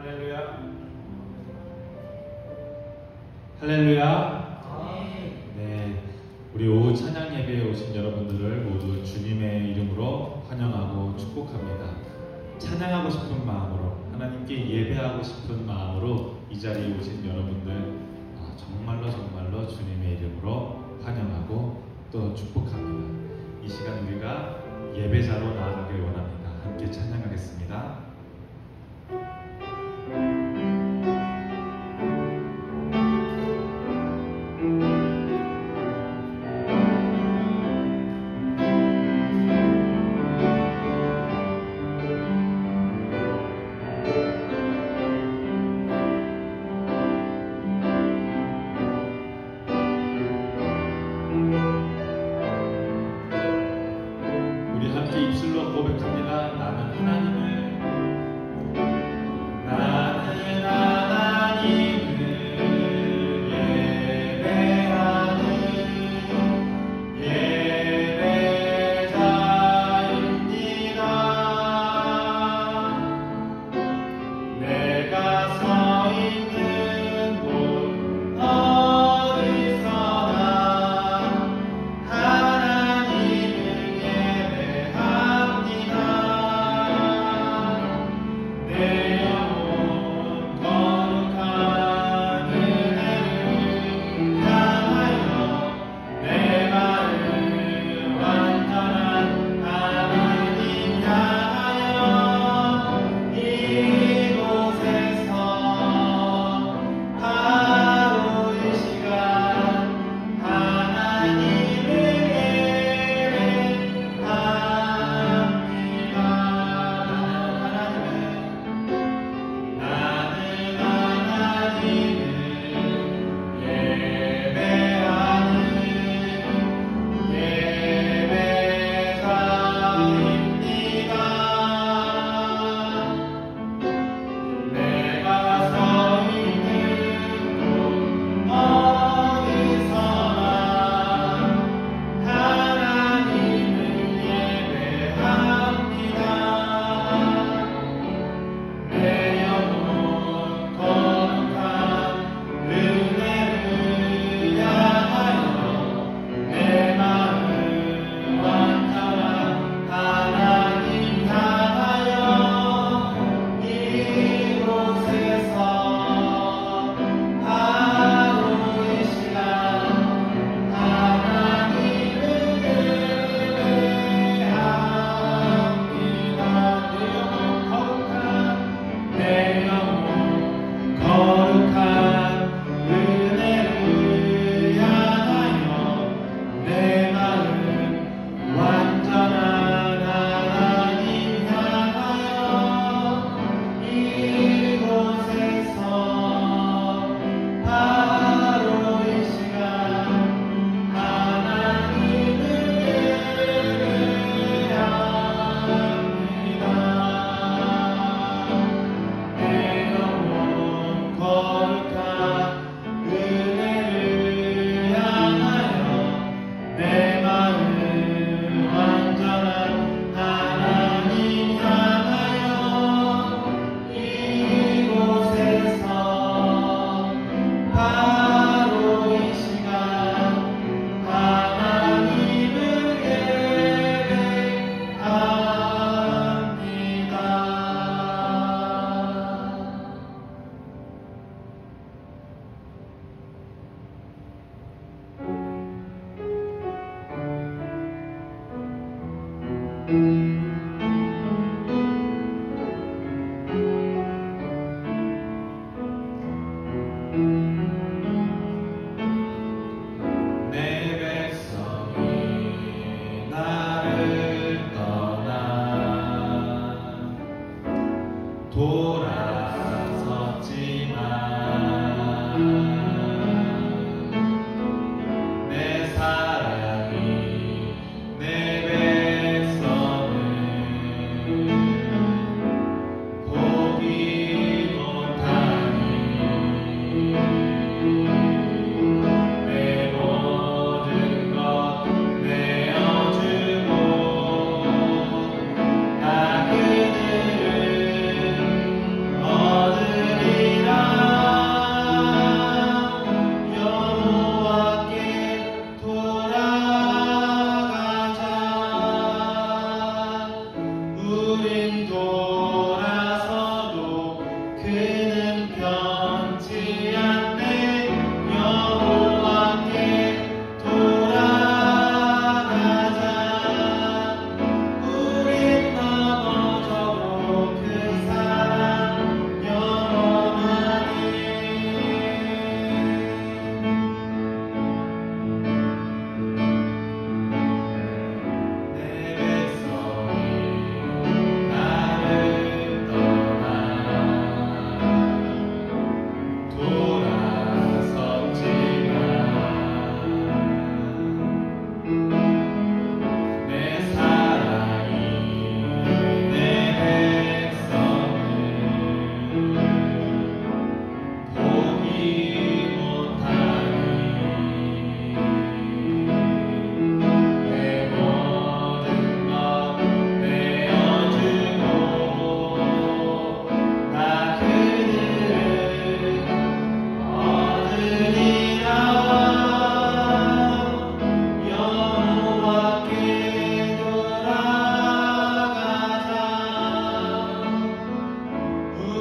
할렐루야. 할렐루야. 네, 우리 오후 찬양 예배에 오신 여러분들을 모두 주님의 이름으로 환영하고 축복합니다. 찬양하고 싶은 마음으로, 하나님께 예배하고 싶은 마음으로 이 자리에 오신 여러분들 정말로 주님의 이름으로 환영하고 또 축복합니다. 이 시간 우리가 예배자로 나아가길 원합니다. 함께 찬양하겠습니다.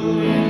주가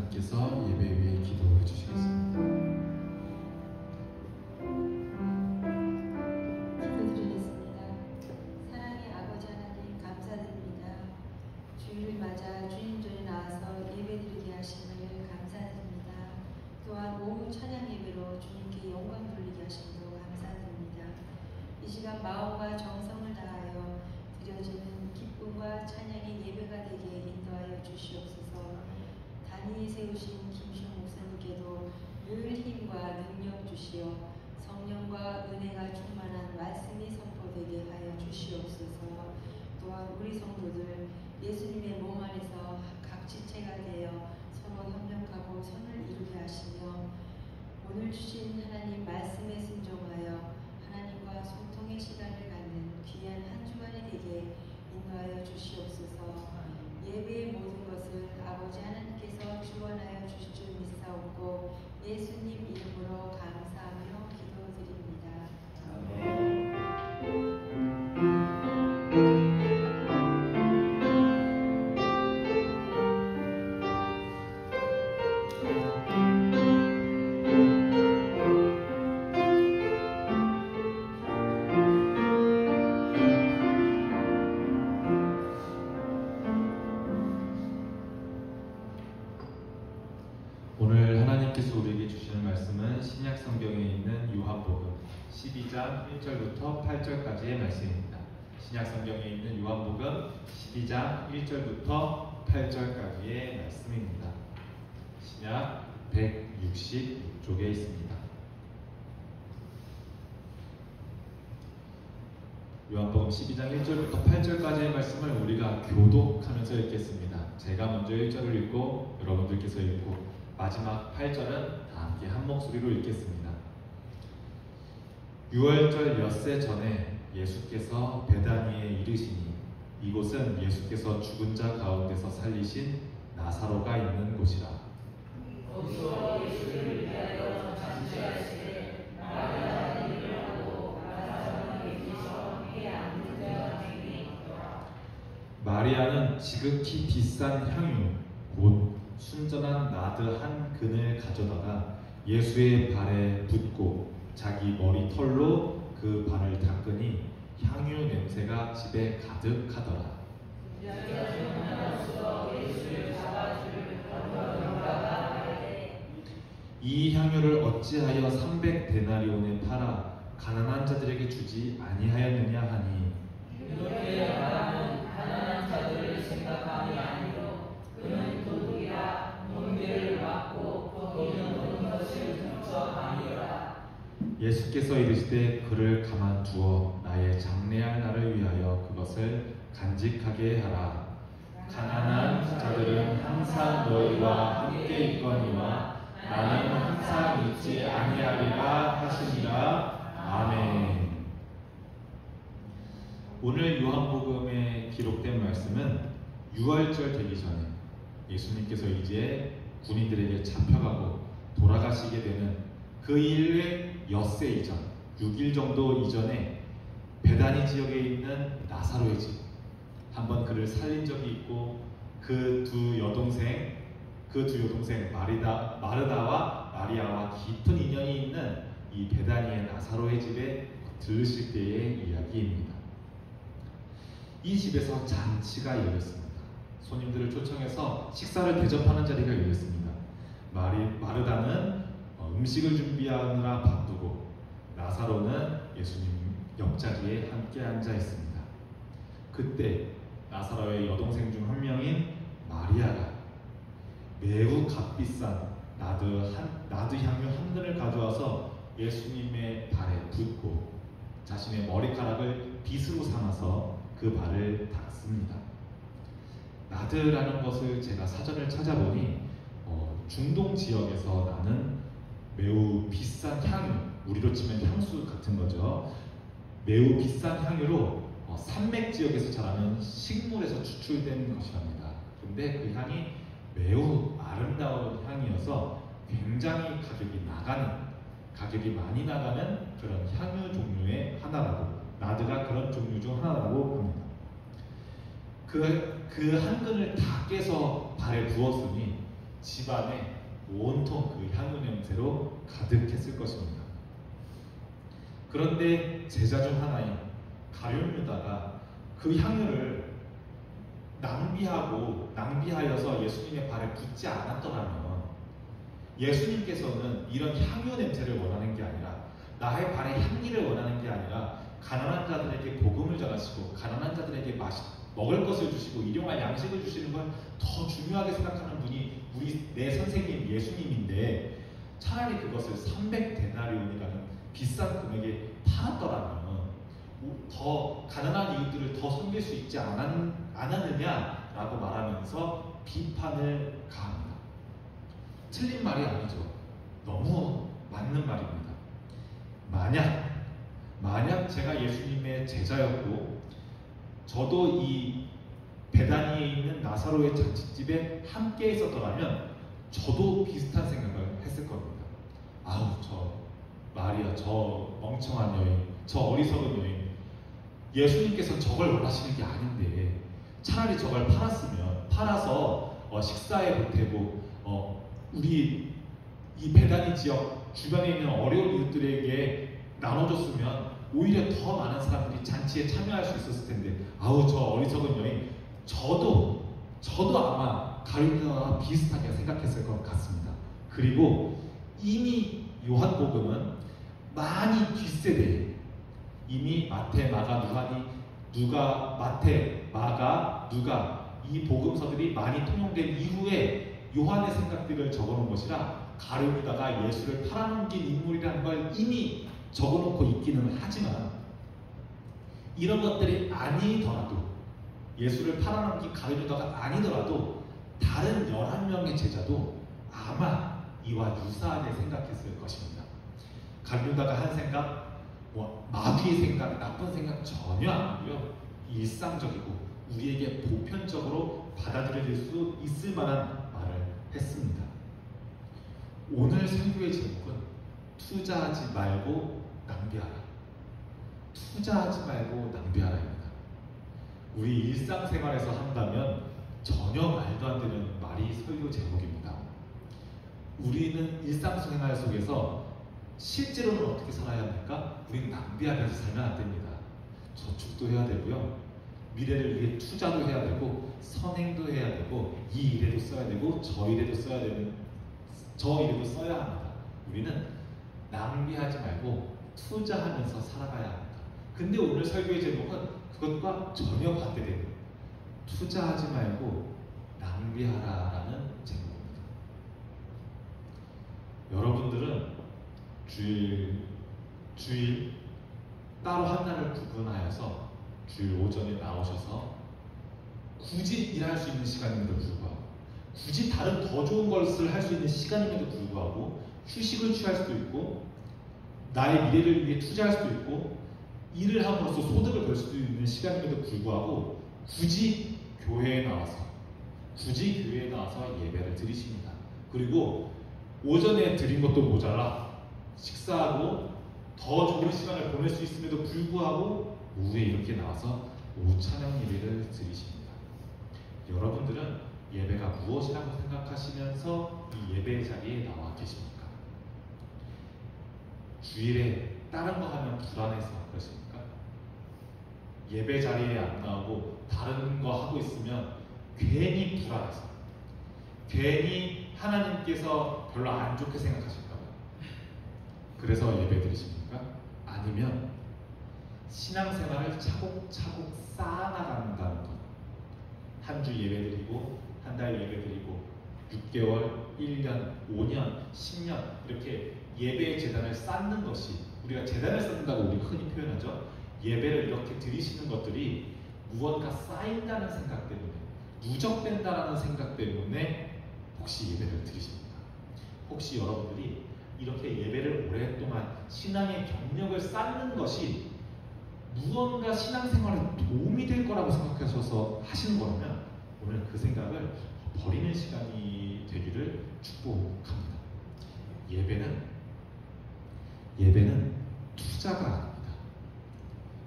목사님께서 예배 위에 기도해 주시겠습니다. 기도드리겠습니다. 사랑의 아버지 하나님 감사드립니다. 주일을 맞아 주님 전에 나와서 예배드리게 하심을 감사드립니다. 또한 오후 찬양 예배로 주님께 영광 돌리게 하심도 감사드립니다. 이 시간 마음과 정성을 다하여 드려지는 기쁨과 찬양의 예배가 되게 인도하여 주시옵소서. 단이 세우신 김시영 목사님께도 늘 힘과 능력 주시어 성령과 은혜가 충만한 말씀이 선포되게 하여 주시옵소서. 또한 우리 성도들 예수님의 몸 안에서 각 지체가 되어 서로 협력하고 선을 이루게 하시며 오늘 주신 하나님 말씀에 순종하여 하나님과 소통의 시간을 갖는 귀한 한 주간이 되게 인도하여 주시옵소서. 예배의 모든 것을 아버지 하나님께서 주관하여 주실 줄 믿사옵고 예수님 이름으로 감사하며 기도드립니다. 아멘. 오늘 하나님께서 우리에게 주시는 말씀은 신약 성경에 있는 요한복음 12장 1절부터 8절까지의 말씀입니다. 신약 성경에 있는 요한복음 12장 1절부터 8절까지의 말씀입니다. 신약 166쪽에 있습니다. 요한복음 12장 1절부터 8절까지의 말씀을 우리가 교독하면서 읽겠습니다. 제가 먼저 1절을 읽고 여러분들께서 읽고 마지막 8절은 다 함께 한 목소리로 읽겠습니다. 6월절 엿새 전에 예수께서 베다니에 이르시니 이곳은 예수께서 죽은 자 가운데서 살리신 나사로가 있는 곳이라. 거기서 예수를 위하여 잔치하시되 마리아가 일어나고 나사로를 계기서 해 앉은 자 중에 있더라. 마리아는 지극히 비싼 향유 곧 순전한 나드 한 근을 가져다가 예수의 발에 붓고 자기 머리 털로 그 발을 닦으니 향유 냄새가 집에 가득하더라. 이 향유를 어찌하여 300데나리온에 팔아 가난한 자들에게 주지 아니하였느냐 하니 이렇게 말하는 가난한 자들을 생각함이 아니로 그는 도둑이라 문제를 막고 거기는 모든 것을 훔쳐다니더라. 예수께서 이르시되 그를 가만두어 나의 장래할 날을 위하여 그것을 간직하게 하라. 가난한 자들은 항상 너희와 함께 있거니와 나는 항상 있지 아니하리라 하시니라. 아멘. 오늘 요한복음에 기록된 말씀은 6월절 되기 전에 예수님께서 이제 군인들에게 잡혀가고 돌아가시게 되는 그 일의 엿새 이전, 6일 정도 이전에 베다니 지역에 있는 나사로의 집 한번 그를 살린 적이 있고 그 두 여동생 마르다와 마리아와 깊은 인연이 있는 이 베다니의 나사로의 집에 들으실 때의 이야기입니다. 이 집에서 잔치가 열렸습니다. 손님들을 초청해서 식사를 대접하는 자리가 열렸습니다. 마르다는 음식을 준비하느라 바쁘고 나사로는 예수님 옆자리에 함께 앉아 있습니다. 그때 나사로의 여동생 중 한 명인 마리아가 매우 값비싼 나드 향유 한 근을 가져와서 예수님의 발에 붓고 자신의 머리카락을 빗으로 삼아서 그 발을 닦습니다. 나드라는 것을 제가 사전을 찾아보니 중동 지역에서 나는 매우 비싼 향유, 우리로 치면 향수 같은 거죠. 매우 비싼 향유로 산맥 지역에서 자라는 식물에서 추출된 것이랍니다. 근데 그 향이 매우 아름다운 향이어서 굉장히 가격이 많이 나가는 그런 향유 종류의 하나라고, 나드가 그런 종류 중 하나라고 합니다. 그 한 근을 다 깨서 발에 부었으니 집안에 온통 그 향유 냄새로 가득했을 것입니다. 그런데 제자 중 하나인 가룟 유다가 그 향유를 낭비하여서 예수님의 발에 붓지 않았더라면 예수님께서는 이런 향유 냄새를 원하는 게 아니라 나의 발의 향기를 원하는 게 아니라 가난한 자들에게 복음을 전하시고 가난한 자들에게 먹을 것을 주시고 일용할 양식을 주시는 걸 더 중요하게 생각하는 분이 내 선생님 예수님인데 차라리 그것을 300데나리온이라는 비싼 금액에 팔았더라면 더 가난한 이웃들을 더 섬길 수 있지 않았느냐라고 말하면서 비판을 가합니다. 틀린 말이 아니죠. 너무 맞는 말입니다. 만약 제가 예수님의 제자였고 저도 이 베다니에 있는 나사로의 잔치집에 함께 있었더라면 저도 비슷한 생각을 했을 겁니다. 아우, 저 마리아, 저 멍청한 여인, 저 어리석은 여인, 예수님께서 저걸 원하시는 게 아닌데 차라리 저걸 팔아서 식사에 보태고 우리 이 베다니 지역 주변에 있는 어려운 이웃들에게 나눠줬으면 오히려 더 많은 사람들이 잔치에 참여할 수 있었을 텐데 아우, 저 어리석은 여인, 저도 아마 가룟유다와 비슷하게 생각했을 것 같습니다. 그리고 이미 요한복음은 많이 뒷세대에 이미 마태, 마가, 누가 이 복음서들이 많이 통용된 이후에 요한의 생각들을 적어놓은 것이라 가룟유다가 예수를 팔아넘긴 인물이라는 걸 이미 적어놓고 있기는 하지만 이런 것들이 아니더라도 예수를 팔아넘긴 가룟유다가 아니더라도 다른 11명의 제자도 아마 이와 유사하게 생각했을 것입니다. 가룟유다가 한 생각, 마귀의 생각, 나쁜 생각 전혀 아니고요. 일상적이고 우리에게 보편적으로 받아들일 수 있을 만한 말을 했습니다. 오늘 설교의 제목은 투자하지 말고 낭비하라. 투자하지 말고 낭비하라입니다. 우리 일상생활에서 한다면 전혀 말도 안 되는 말이 설교 제목입니다. 우리는 일상생활 속에서 실제로는 어떻게 살아야 합니까? 우리는 낭비하면서 살면 안 됩니다. 저축도 해야 되고요. 미래를 위해 투자도 해야 되고 선행도 해야 되고 이 일에도 써야 되고 저 일에도 써야 합니다. 우리는 낭비하지 말고 투자하면서 살아가야 합니다. 근데 오늘 설교의 제목은 그것과 전혀 반대돼요. 투자하지 말고 낭비하라라는 제목입니다. 여러분들은 주일 따로 한 날을 구분하여서 주일 오전에 나오셔서 굳이 일할 수 있는 시간임에도 불구하고 굳이 다른 더 좋은 것을 할 수 있는 시간임에도 불구하고 휴식을 취할 수도 있고 나의 미래를 위해 투자할 수도 있고 일을 함으로써 소득을 벌 수도 있는 시간임에도 불구하고 굳이 교회에 나와서 예배를 드리십니다. 그리고 오전에 드린 것도 모자라 식사하고 더 좋은 시간을 보낼 수 있음에도 불구하고 오후에 이렇게 나와서 오후 찬양 예배를 드리십니다. 여러분들은 예배가 무엇이라고 생각하시면서 이 예배 자리에 나와 계십니까? 주일에 다른 거 하면 불안해서 그러십니까? 예배 자리에 안 나오고 다른 거 하고 있으면 괜히 불안해서, 괜히 하나님께서 별로 안 좋게 생각하실까 봐요. 그래서 예배 드리십니까? 아니면 신앙생활을 차곡차곡 쌓아나간다는 것. 한 주 예배 드리고 한 달 예배 드리고 6개월, 1년, 5년, 10년 이렇게 예배의 재단을 쌓는 것이, 우리가 재단을 쌓는다고 우리 흔히 표현하죠. 예배를 이렇게 드리시는 것들이 무언가 쌓인다는 생각 때문에, 누적된다라는 생각 때문에 혹시 예배를 드리십니까? 혹시 여러분들이 이렇게 예배를 오랫동안 신앙의 경력을 쌓는 것이 무언가 신앙생활에 도움이 될 거라고 생각하셔서 하시는 거라면 오늘 그 생각을 버리는 시간이 되기를 축복합니다. 예배는 투자가 아닙니다.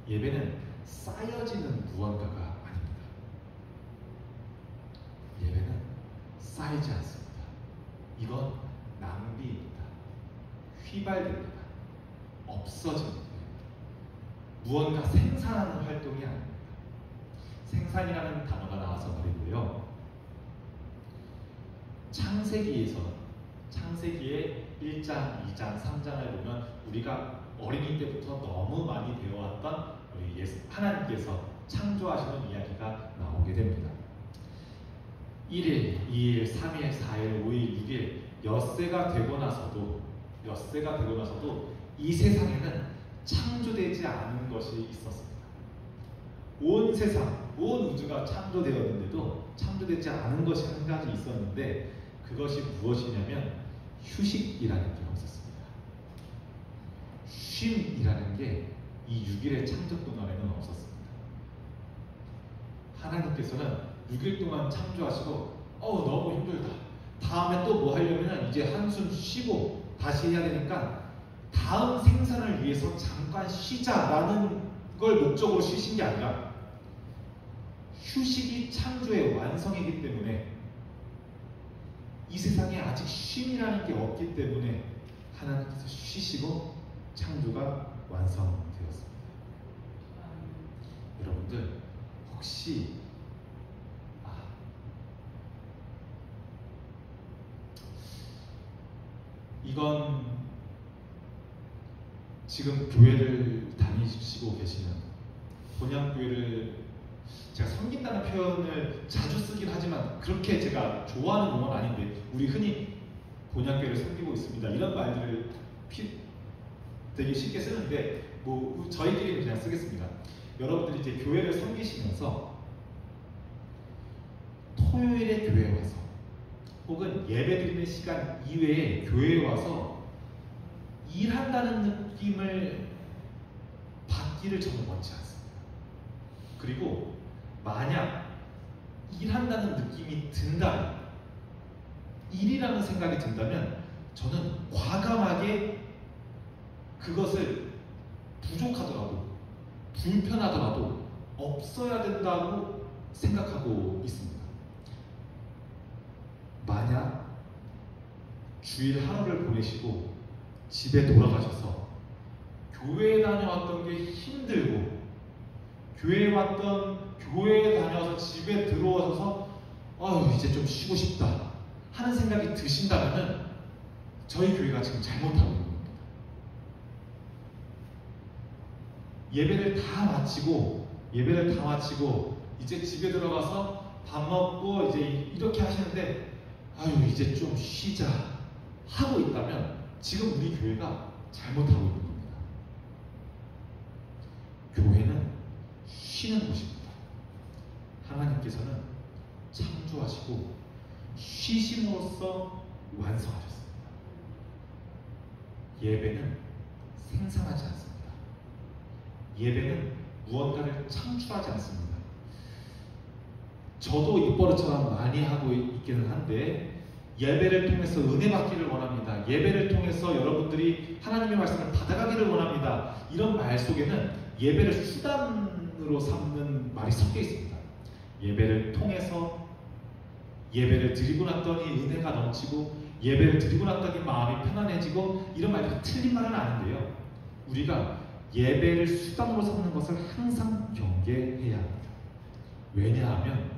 예배는 쌓여지는 무언가가 아닙니다. 예배는 쌓이지 않습니다. 휘발됩니다. 없어집니다. 무언가 생산하는 활동이 아닙니다. 생산이라는 단어가 나와서 말이고요. 창세기의 1장, 2장, 3장을 보면 우리가 어린이 때부터 너무 많이 배워왔던 우리 하나님께서 창조하시는 이야기가 나오게 됩니다. 1일, 2일, 3일, 4일, 5일, 6일 엿새가 되고 나서도 이 세상에는 창조되지 않은 것이 있었습니다. 온 세상, 온 우주가 창조되었는데도 창조되지 않은 것이 한 가지 있었는데 그것이 무엇이냐면 휴식이라는 게 없었습니다. 쉼이라는 게 이 6일의 창조 동안에는 없었습니다. 하나님께서는 6일 동안 창조하시고 너무 힘들다. 다음에 또 뭐 하려면 이제 한숨 쉬고 다시 해야 되니까 다음 생산을 위해서 잠깐 쉬자라는 걸 목적으로 쉬신 게 아니라 휴식이 창조의 완성이기 때문에 이 세상에 아직 쉼이라는 게 없기 때문에 하나님께서 쉬시고 창조가 완성되었습니다. 여러분들 혹시 이건 지금 교회를 다니시고 계시는 본향교회를 제가 섬긴다는 표현을 자주 쓰긴 하지만 그렇게 제가 좋아하는 용어는 아닌데 우리 흔히 본향교회를 섬기고 있습니다 이런 말들을 되게 쉽게 쓰는데 뭐 저희끼리는 그냥 쓰겠습니다. 여러분들이 이제 교회를 섬기시면서 토요일에 교회에 와서 혹은 예배드리는 시간 이외에 교회에 와서 일한다는 느낌을 받기를 저는 원치 않습니다. 그리고 만약 일한다는 느낌이 든다면, 일이라는 생각이 든다면 저는 과감하게 그것을 부족하더라도 불편하더라도 없어야 된다고 생각하고 있습니다. 만약 주일 하루를 보내시고 집에 돌아가셔서 교회에 다녀왔던 게 힘들고 교회에 다녀와서 집에 들어와서 이제 좀 쉬고 싶다 하는 생각이 드신다면 저희 교회가 지금 잘못하고 있는 겁니다. 예배를 다 마치고 이제 집에 들어가서 밥 먹고 이제 이렇게 하시는데 이제 좀 쉬자 하고 있다면 지금 우리 교회가 잘못하고 있는 겁니다. 교회는 쉬는 곳입니다. 하나님께서는 창조하시고 쉬심으로써 완성하셨습니다. 예배는 생산하지 않습니다. 예배는 무언가를 창출하지 않습니다. 저도 입버릇처럼 많이 하고 있기는 한데 예배를 통해서 은혜 받기를 원합니다. 예배를 통해서 여러분들이 하나님의 말씀을 받아가기를 원합니다. 이런 말 속에는 예배를 수단으로 삼는 말이 섞여 있습니다. 예배를 통해서 예배를 드리고 났더니 은혜가 넘치고 예배를 드리고 났더니 마음이 편안해지고 이런 말들이 틀린 말은 아닌데요. 우리가 예배를 수단으로 삼는 것을 항상 경계해야 합니다. 왜냐하면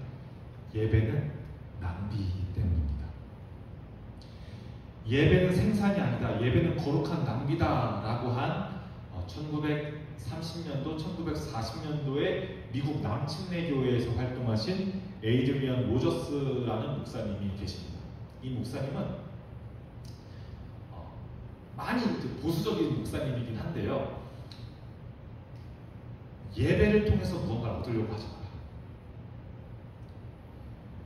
예배는 낭비이기 때문입니다. 예배는 생산이 아니다. 예배는 거룩한 낭비다라고 한 1930년도, 1940년도에 미국 남침내 교회에서 활동하신 에이드리언 로저스라는 목사님이 계십니다. 이 목사님은 많이 보수적인 목사님이긴 한데요. 예배를 통해서 무언가를 얻으려고 하지 마라.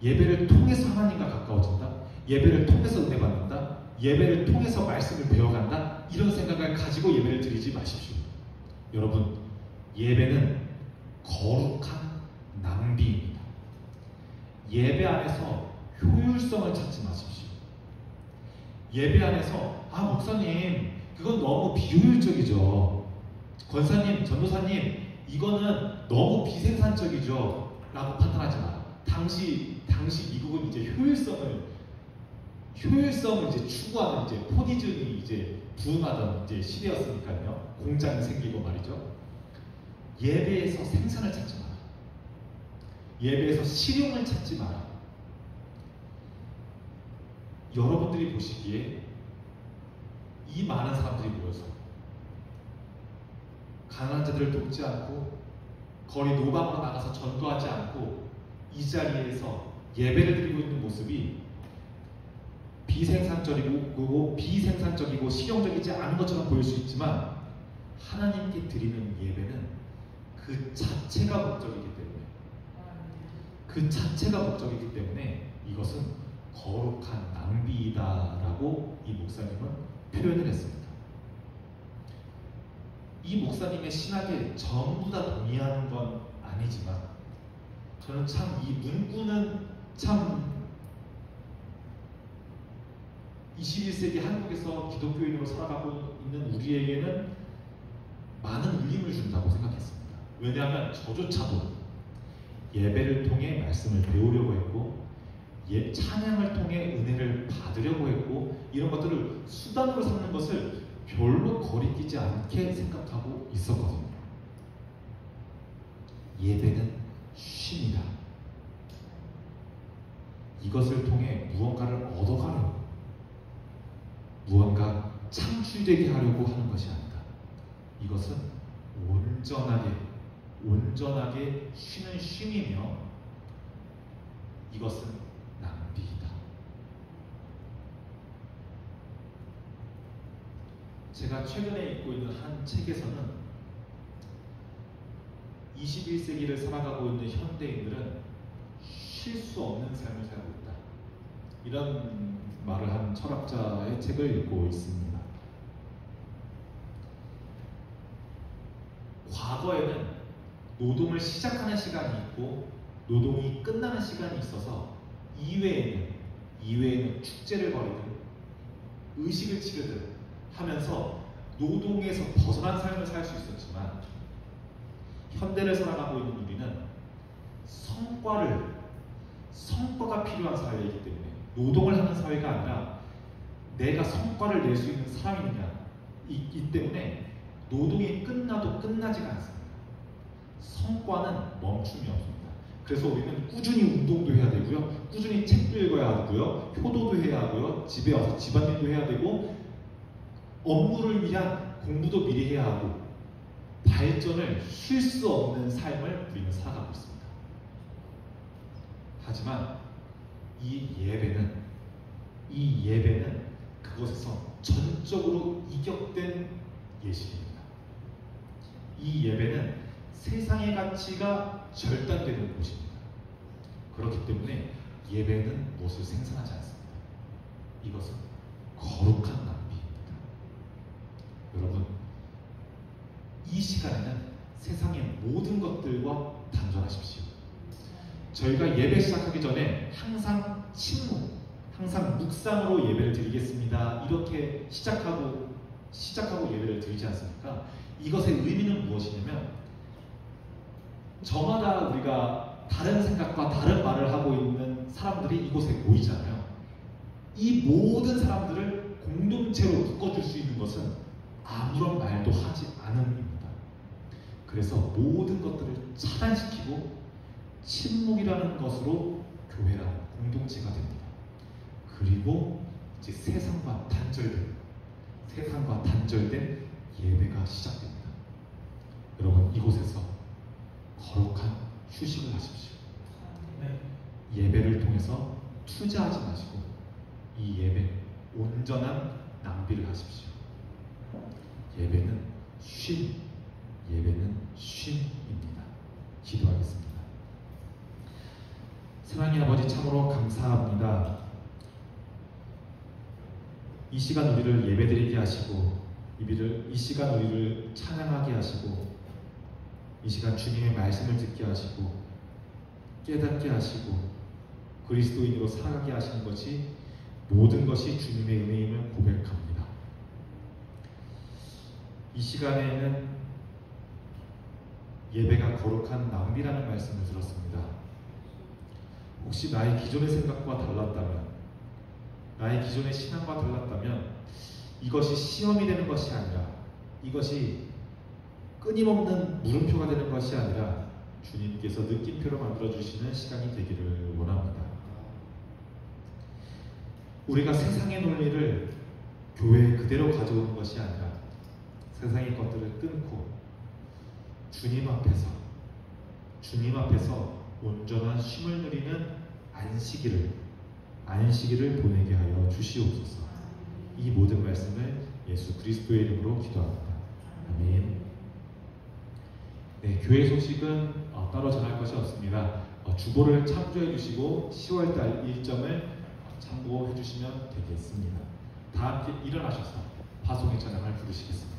예배를 통해서 하나님과 가까워진다. 예배를 통해서 은혜 받는다. 예배를 통해서 말씀을 배워간다. 이런 생각을 가지고 예배를 드리지 마십시오. 여러분, 예배는 거룩한 낭비입니다. 예배 안에서 효율성을 찾지 마십시오. 예배 안에서 목사님 그건 너무 비효율적이죠. 권사님, 전도사님 이거는 너무 비생산적이죠 라고 판단하지 마라. 당시 미국은 이제 효율성을 효율성을 이제 추구하는 이제 포디즘이 이제 부흥하던 이제 시대였으니까요. 공장이 생기고 말이죠. 예배에서 생산을 찾지 마라. 예배에서 실용을 찾지 마라. 여러분들이 보시기에 이 많은 사람들이 모여서 가난한 자들을 돕지 않고 거리 노방으로 나가서 전도하지 않고 이 자리에서 예배를 드리고 있는 모습이 비생산적이고 실용적이지 않은 것처럼 보일 수 있지만 하나님께 드리는 예배는 그 자체가 목적이기 때문에 이것은 거룩한 낭비이다라고 이 목사님은 표현을 했습니다. 이 목사님의 신학에 전부 다 동의하는 건 아니지만 저는 참 이 문구는 참 21세기 한국에서 기독교인으로 살아가고 있는 우리에게는 많은 울림을 준다고 생각했습니다. 왜냐하면 저조차도 예배를 통해 말씀을 배우려고 했고 찬양을 통해 은혜를 받으려고 했고 이런 것들을 수단으로 삼는 것을 별로 거리끼지 않게 생각하고 있었거든요. 예배는 쉼이다. 이것을 통해 무언가를 얻어가려고 무언가 창출되게 하려고 하는 것이 아니다. 이것은 온전하게 쉬는 쉼이며 이것은 낭비이다. 제가 최근에 읽고 있는 한 책에서는 21세기를 살아가고 있는 현대인들은 쉴 수 없는 삶을 살고 있다. 이런 말을 한 철학자의 책을 읽고 있습니다. 과거에는 노동을 시작하는 시간이 있고 노동이 끝나는 시간이 있어서 이외에는 축제를 벌이든 의식을 치르든 하면서 노동에서 벗어난 삶을 살 수 있었지만 현대를 살아가고 있는 우리는 성과가 필요한 사회이기 때문에 노동을 하는 사회가 아니라 내가 성과를 낼 수 있는 사람이냐 이 때문에 노동이 끝나도 끝나지가 않습니다. 성과는 멈춤이 없습니다. 그래서 우리는 꾸준히 운동도 해야 되고요, 꾸준히 책도 읽어야 하고요, 효도도 해야 하고요, 집에 와서 집안일도 해야 되고 업무를 위한 공부도 미리 해야 하고 발전을 쉴 수 없는 삶을 우리는 살아가고 있습니다. 하지만 이 예배는 그것에서 전적으로 이격된 예식입니다. 이 예배는 세상의 가치가 절단되는 곳입니다. 그렇기 때문에 예배는 무엇을 생산하지 않습니다. 이것은 거룩한 낭비입니다. 여러분, 이 시간에는 세상의 모든 것들과 단절하십시오. 저희가 예배 시작하기 전에 항상 항상 묵상으로 예배를 드리겠습니다. 이렇게 시작하고 예배를 드리지 않습니까? 이것의 의미는 무엇이냐면 저마다 우리가 다른 생각과 다른 말을 하고 있는 사람들이 이곳에 모이잖아요. 이 모든 사람들을 공동체로 묶어줄 수 있는 것은 아무런 말도 하지 않음입니다. 그래서 모든 것들을 차단시키고 침묵이라는 것으로 교회라는 공동체가 됩니다. 그리고 이제 세상과 단절된 예배가 시작됩니다. 여러분, 이곳에서 거룩한 휴식을 하십시오. 예배를 통해서 투자하지 마시고 이 예배 온전한 낭비를 하십시오. 예배는 쉼입니다. 기도하겠습니다. 사랑의 아버지, 참으로 감사합니다. 이 시간 우리를 예배드리게 하시고 이 시간 우리를 찬양하게 하시고 이 시간 주님의 말씀을 듣게 하시고 깨닫게 하시고 그리스도인으로 살아가게 하시는 것이 모든 것이 주님의 은혜임을 고백합니다. 이 시간에는 예배가 거룩한 낭비라는 말씀을 들었습니다. 혹시 나의 기존의 생각과 달랐다면 나의 기존의 신앙과 달랐다면 이것이 시험이 되는 것이 아니라, 이것이 끊임없는 물음표가 되는 것이 아니라 주님께서 느낌표로 만들어주시는 시간이 되기를 원합니다. 우리가 세상의 논리를 교회에 그대로 가져오는 것이 아니라 세상의 것들을 끊고 주님 앞에서 온전한 쉼을 누리는 안식일을 보내게 하여 주시옵소서. 이 모든 말씀을 예수 그리스도의 이름으로 기도합니다. 아멘. 네, 교회 소식은 따로 전할 것이 없습니다. 주보를 참조해 주시고 10월달 일정을 참고해 주시면 되겠습니다. 다 함께 일어나셔서 파송의 찬양을 부르시겠습니다.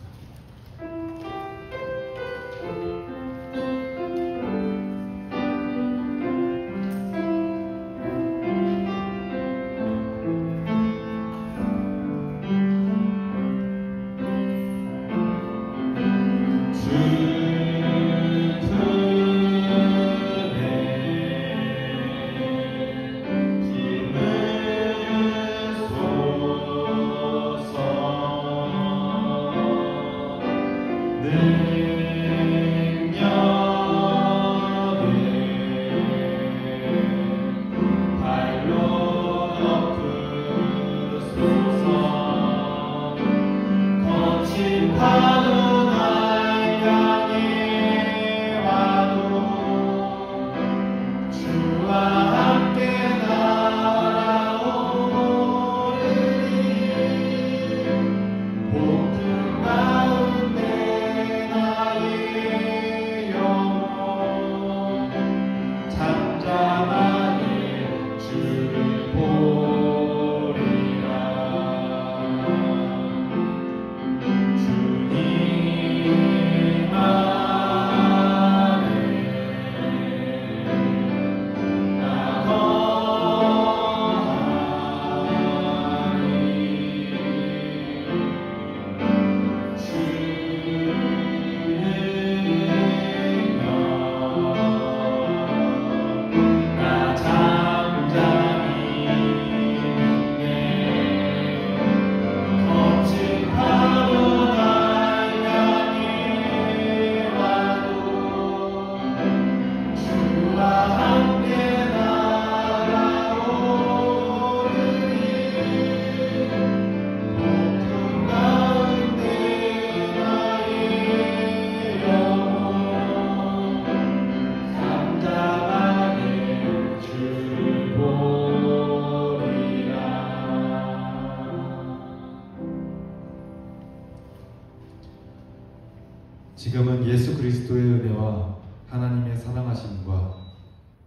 지금은 예수 그리스도의 은혜와 하나님의 사랑하심과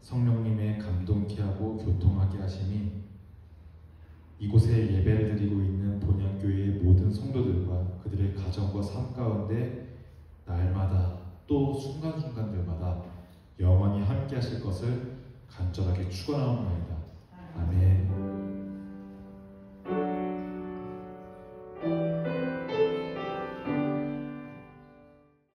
성령님의 감동케 하고 교통하게 하심이 이곳에 예배를 드리고 있는 본향교회의 모든 성도들과 그들의 가정과 삶 가운데 날마다 또 순간순간들마다 영원히 함께 하실 것을 간절하게 축원하옵나이다. 아멘.